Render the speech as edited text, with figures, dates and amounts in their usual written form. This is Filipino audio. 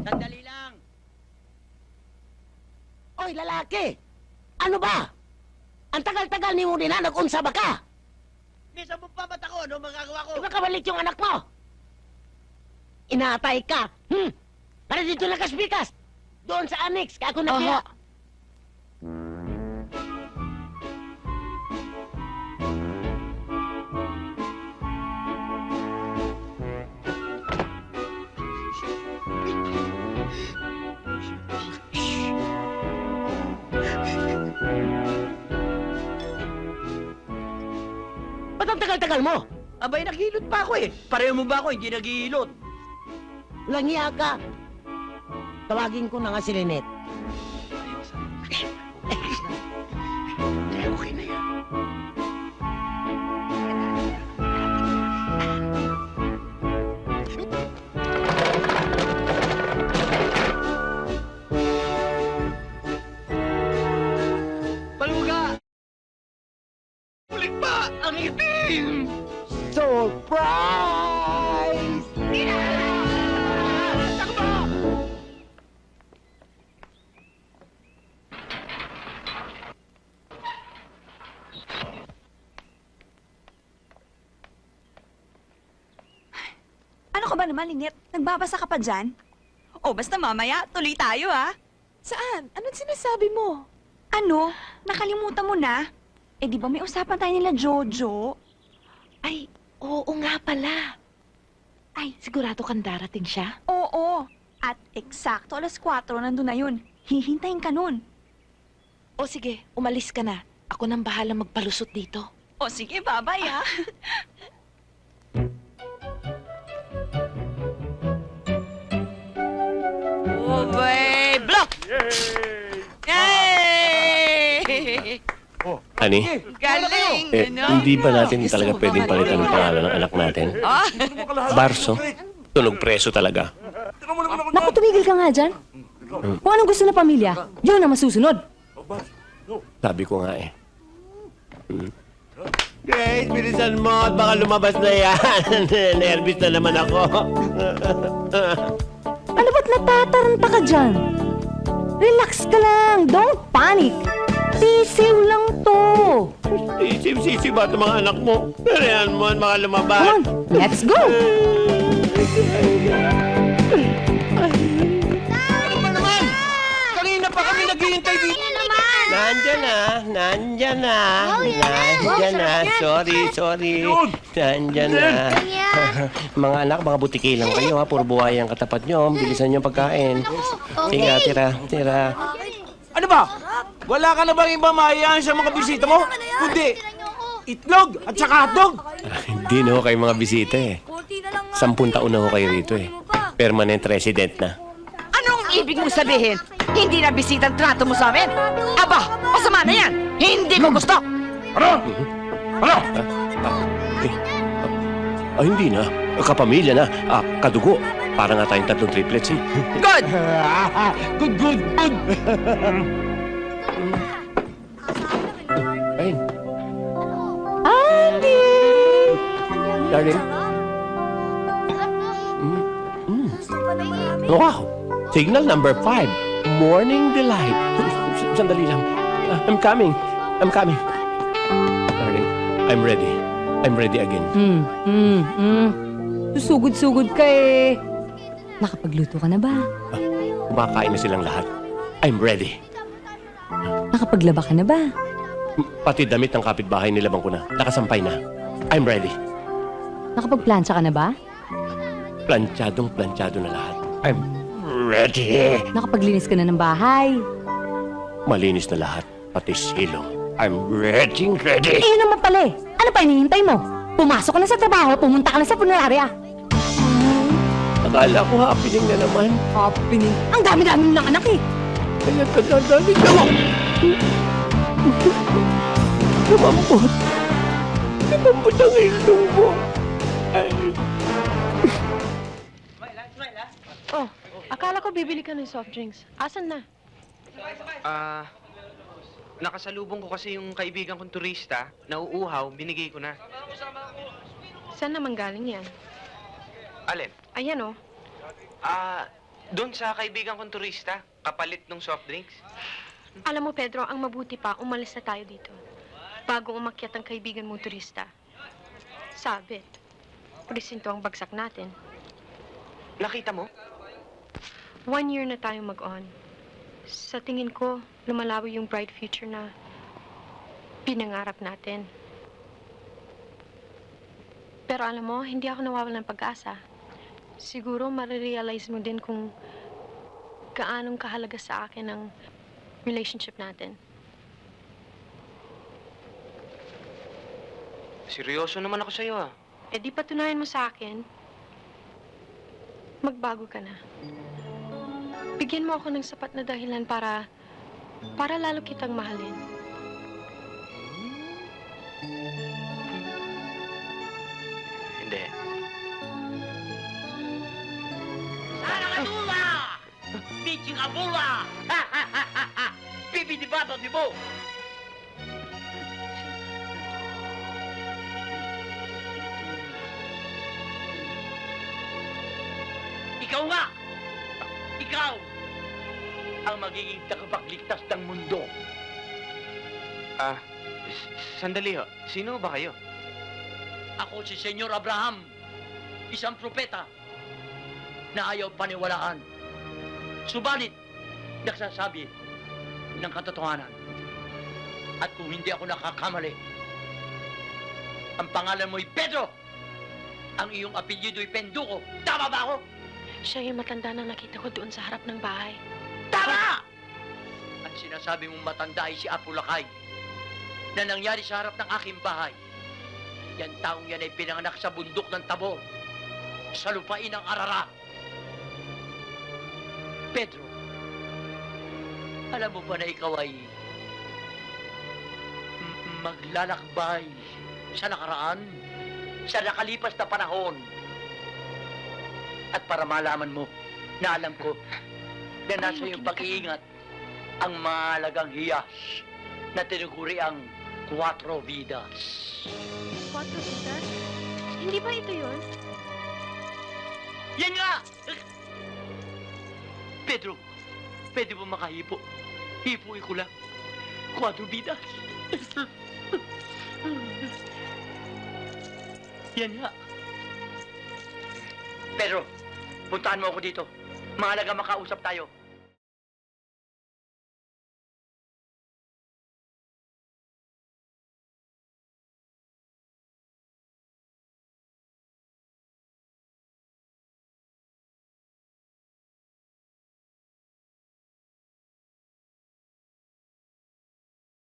Sandali lang. Oy, lalaki! Ano ba? Ang tagal-tagal ni mo din na nag-unsa ba ka? Misa mo pa mata ko, ano magagawa ko? Ibakabalik yung anak mo! Inaatay ka! Para dito na kasbikas! Doon sa annex, kako na kaya! Ba't ang tagal-tagal mo? Abay, naghilot pa ako eh. Pareho mo ba ako, hindi naghihilot? Langya ka! Tawagin ko na nga si Lynette. Okay na yan. Paluga! Ulit pa ang itim! Surprise! Ano ka ba naman, Lynette? Nagbabasa ka pa dyan? O, basta mamaya, tuloy tayo, ha? Saan? Anong sinasabi mo? Ano? Nakalimutan mo na? Eh, di ba may usapan tayo nila, Jojo? Ay, oo nga pala. Ay, sigurado kang darating siya? Oo. At eksakto 4:00 nandun na yun. Hihintayin ka nun. O sige, umalis ka na. Ako nang bahala magpalusot dito. O, sige, bye-bye, ha? Oh, boy! Block! Yay! Ani, Galing! hindi ba natin talaga pwedeng palitan ng pangalan ng anak natin? Barso, tunog preso talaga. Naku, tumigil ka nga dyan. Kung anong gusto ng pamilya, yun ang masusunod. Sabi ko nga eh. Grace, bilisan mo at baka lumabas na yan. Nervous na naman ako. Ano ba't natataranta ka dyan? Relax ka lang, don't panic. Sisiw lang to. Sisip-sisip ba ito mga anak mo? Pero mo, baka lumabas. Come on, let's go. Ano ba naman? Kanina pa kami naghihintay dito. Nandyan na. Sorry. Nandyan na. Mga anak, mga butiki lang kayo ha. Puro buhay ang katapat nyo. Bilisan nyo ang pagkain. Sige, tira. Ano ba? Wala ka na bang ibang mahayaan sa mga bisita mo? Kundi, itlog at saka hotdog. Hindi na ho kayo mga bisita eh. 10 taon na ho kayo rito eh. Permanent resident na. Anong ibig mong sabihin? Hindi na bisitang trato mo sa amin? Aba, masama na yan! Hindi ko gusto! Hindi na. Kapamilya na. Kadugo. Para nga tayong 3 triplets eh. Good! Good. Ayun. Andy! Darling. Wow! Signal number 5. Morning delight. Sandali lang. I'm coming. Darling, I'm ready. I'm ready again. Susugod-sugod ka eh. Nakapagluto ka na ba? Kumakain na silang lahat. I'm ready. Nakapaglaba ka na ba? Pati damit ng kapitbahay nilabang ko na. Nakasampay na. I'm ready. Nakapagplansya ka na ba? Planchadong na lahat. I'm ready. Nakapaglinis ka na ng bahay? Malinis na lahat. Pati silong. I'm ready. Eh, yun naman pala eh. Ano pa hinihintay mo? Pumasok ka na sa trabaho, pumunta ka na sa punerarya. Akala ko happening na naman. Happening. Ang dami-dami mo ng anak eh. Kaya kadadali ka mo. Lumambot ang ilong mo. Oh, akala ko bibili ka ng soft drinks. Asan na? Nakasalubong ko kasi yung kaibigan kong turista, nauuhaw, binigay ko na. Saan naman galing yan? Alin? Ayan oh. Doon sa kaibigan kong turista, kapalit ng soft drinks. Alam mo, Pedro, ang mabuti pa, umalis na tayo dito. Bago umakyat ang kaibigan mong turista. Sabit. Presinto ang bagsak natin. Nakita mo? 1 year na tayo mag-on. Sa tingin ko, lumalawi yung bright future na pinangarap natin. Pero alam mo, hindi ako nawawalan ng pag-asa. Siguro marirealize mo din kung gaanong kahalaga sa akin ang relationship natin. Seryoso naman ako sa'yo ah. Eh di patunayan mo sa akin, magbago ka na. Bigyan mo ako ng sapat na dahilan para lalo kitang mahalin. Hindi. Sana ka tula! Bitching abula! Bibi di bato di bo! Ikaw nga! Ikaw! Ang magiging tagapagligtas ng mundo. Ah, sandali ho. Sino ba kayo? Ako si Senyor Abraham, isang propeta na ayaw paniwalaan. Subalit, nagsasabi ng katotohanan. At kung hindi ako nakakamali, ang pangalan mo'y Pedro. Ang iyong apelyido'y Penduko. Tama ba ako? Siya yung matanda na nakita ko doon sa harap ng bahay. Tama! At sinasabi mong matanda ay si Apulakay na nangyari sa harap ng aking bahay. Yan taong yan ay pinanganak sa bundok ng Tabor, sa lupain ng Arara. Pedro, alam mo ba na ikaw ay maglalakbay sa nakaraan, sa nakalipas na panahon? At para malaman mo na alam ko na nasa iyong pag-iingat ang mahalagang hiyas na tinuguri ang 4 vidas. 4 vidas? Hindi ba ito yun? Yan nga! Pedro, pwede mo makahipo. Hipuin ko lang. 4 vidas. Yan nga. Pedro, puntahan mo ako dito. Mahalaga makausap tayo.